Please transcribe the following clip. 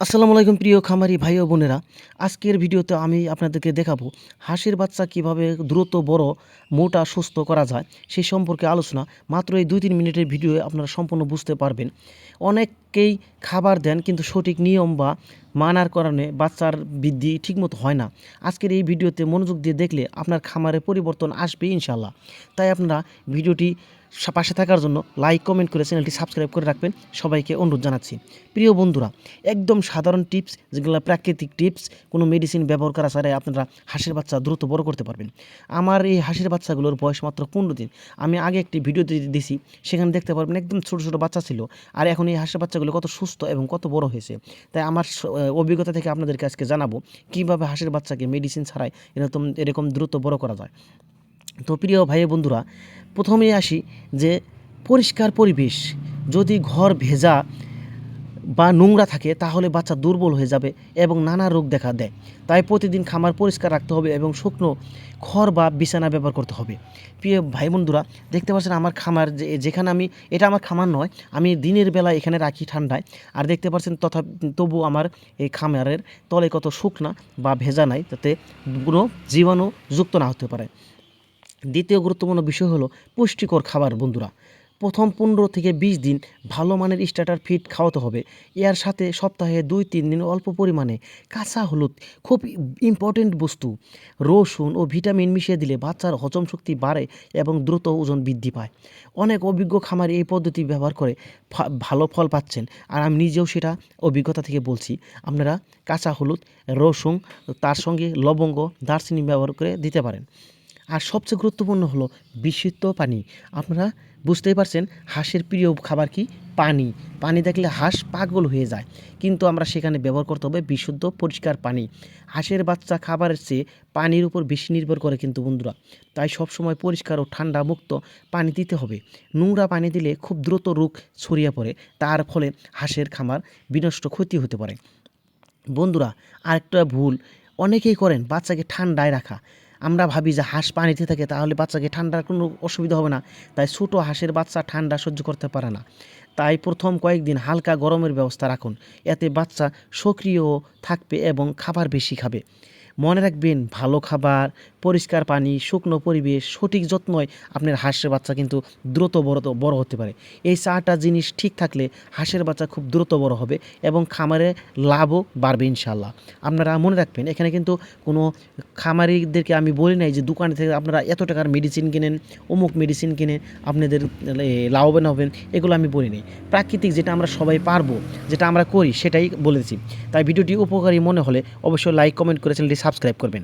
আসসালামু আলাইকুম প্রিয় খামারি ভাই ও বোনেরা। আজকের ভিডিওতে আমি আপনাদেরকে দেখাবো হাঁসের বাচ্চা কিভাবে দ্রুত বড়, মোটা, সুস্থ করা যায় সেই সম্পর্কে আলোচনা। মাত্র এই ২-৩ মিনিটের ভিডিওয়ে আপনারা সম্পূর্ণ বুঝতে পারবেন। অনেকেই খাবার দেন কিন্তু সঠিক নিয়ম বা মানার কারণে বাচ্চার বৃদ্ধি ঠিকমতো হয় না। আজকের এই ভিডিওতে মনোযোগ দিয়ে দেখলে আপনার খামারে পরিবর্তন আসবে ইনশাআল্লাহ। তাই আপনারা ভিডিওটি পাশে থাকার জন্য লাইক, কমেন্ট করে চ্যানেলটি সাবস্ক্রাইব করে রাখবেন। সবাইকে অনুরোধ জানাচ্ছি। প্রিয় বন্ধুরা, একদম সাধারণ টিপস, যেগুলো প্রাকৃতিক টিপস, কোনো মেডিসিন ব্যবহার করা ছাড়াই আপনারা হাঁসের বাচ্চা দ্রুত বড় করতে পারবেন। আমার এই হাঁসের বাচ্চাগুলোর বয়স মাত্র ১৫ দিন। আমি আগে একটি ভিডিও দিয়েছি, সেখানে দেখতে পারবেন একদম ছোটো ছোটো বাচ্চা ছিল। আর এখন এই হাঁসের বাচ্চাগুলো কত সুস্থ এবং কত বড় হয়েছে। তাই আমার অভিজ্ঞতা থেকে আপনাদেরকে আজকে জানাবো কীভাবে হাঁসের বাচ্চাকে মেডিসিন ছাড়াই এরকম দ্রুত বড় করা যায়। তো প্রিয় ভাই বন্ধুরা, প্রথমেই আসি যে পরিষ্কার পরিবেশ। যদি ঘর ভেজা বা নোংরা থাকে তাহলে বাচ্চা দুর্বল হয়ে যাবে এবং নানা রোগ দেখা দেয়। তাই প্রতিদিন খামার পরিষ্কার রাখতে হবে এবং শুকনো খড় বা বিছানা ব্যবহার করতে হবে। প্রিয় ভাই বন্ধুরা, দেখতে পাচ্ছেন আমার খামার যেখানে এটা আমার খামার নয়, আমি দিনের বেলা এখানে রাখি ঠান্ডায়। আর দেখতে পাচ্ছেন তবু আমার এই খামারের তলে কত শুকনা বা ভেজা নাই, যাতে কোনো জীবাণু যুক্ত না হতে পারে। দ্বিতীয় গুরুত্বপূর্ণ বিষয় হলো পুষ্টিকর খাবার বন্ধুরা। প্রথম ১৫ থেকে ২০ দিন ভালো মানের স্টার্টার ফিড খাওয়াতে হবে। এর সাথে সপ্তাহে ২-৩ দিন অল্প পরিমাণে কাঁচা হলুদ, খুব ইম্পর্টেন্ট বস্তু, রসুন ও ভিটামিন মিশিয়ে দিলে বাচ্চার হজম শক্তি বাড়ে এবং দ্রুত ওজন বৃদ্ধি পায়। অনেক অভিজ্ঞ খামারি এই পদ্ধতি ব্যবহার করে ভালো ফল পাচ্ছেন, আর আমি নিজেও সেটা অভিজ্ঞতা থেকে বলছি। আপনারা কাঁচা হলুদ, রসুন, তার সঙ্গে লবঙ্গ, দারচিনি ব্যবহার করে দিতে পারেন। আর সবচেয়ে গুরুত্বপূর্ণ হলো বিশুদ্ধ পানি। আপনারা বুঝতেই পারছেন হাঁসের প্রিয় খাবার কি? পানি। পানি দেখলে হাঁস পাগল হয়ে যায়, কিন্তু আমরা সেখানে ব্যবহার করতে হবে বিশুদ্ধ পরিষ্কার পানি। হাঁসের বাচ্চা খাবারের চেয়ে পানির উপর বেশি নির্ভর করে কিন্তু বন্ধুরা। তাই সবসময় পরিষ্কার ও ঠান্ডা মুক্ত পানি দিতে হবে। নোংরা পানি দিলে খুব দ্রুত রোগ ছড়িয়ে পড়ে, তার ফলে হাঁসের খামার বিনষ্ট ক্ষতি হতে পারে। বন্ধুরা, আরেকটা ভুল অনেকেই করেন, বাচ্চাকে ঠান্ডায় রাখা। আমরা ভাবি যে হাঁস পানিতে থাকে তাহলে বাচ্চাকে ঠান্ডার কোনো অসুবিধা হবে না। তাই ছোটো হাঁসের বাচ্চা ঠান্ডা সহ্য করতে পারে না। তাই প্রথম কয়েকদিন হালকা গরমের ব্যবস্থা রাখুন। এতে বাচ্চা সক্রিয় থাকবে এবং খাবার বেশি খাবে। মনে রাখবেন, ভালো খাবার, পরিষ্কার পানি, শুকনো পরিবেশ, সঠিক যত্নই আপনার হাঁসের বাচ্চা কিন্তু দ্রুত বড় হতে পারে। এই 4টা জিনিস ঠিক থাকলে হাঁসের বাচ্চা খুব দ্রুত বড় হবে এবং খামারে লাভও বাড়বে ইনশাআল্লাহ। আপনারা মনে রাখবেন, এখানে কিন্তু কোনো খামারিদেরকে আমি বলি নাই যে দোকান থেকে আপনারা এত টাকার মেডিসিন কিনেন, অমুক মেডিসিন কিনে আপনাদের লাভবান হবেন, এগুলো আমি বলি নাই। প্রাকৃতিক যেটা আমরা সবাই পারবো, যেটা আমরা করি সেটাই বলেছি। তাই ভিডিওটি উপকারী মনে হলে অবশ্যই লাইক, কমেন্ট করে চ্যানেলটি সাবস্ক্রাইব করবেন।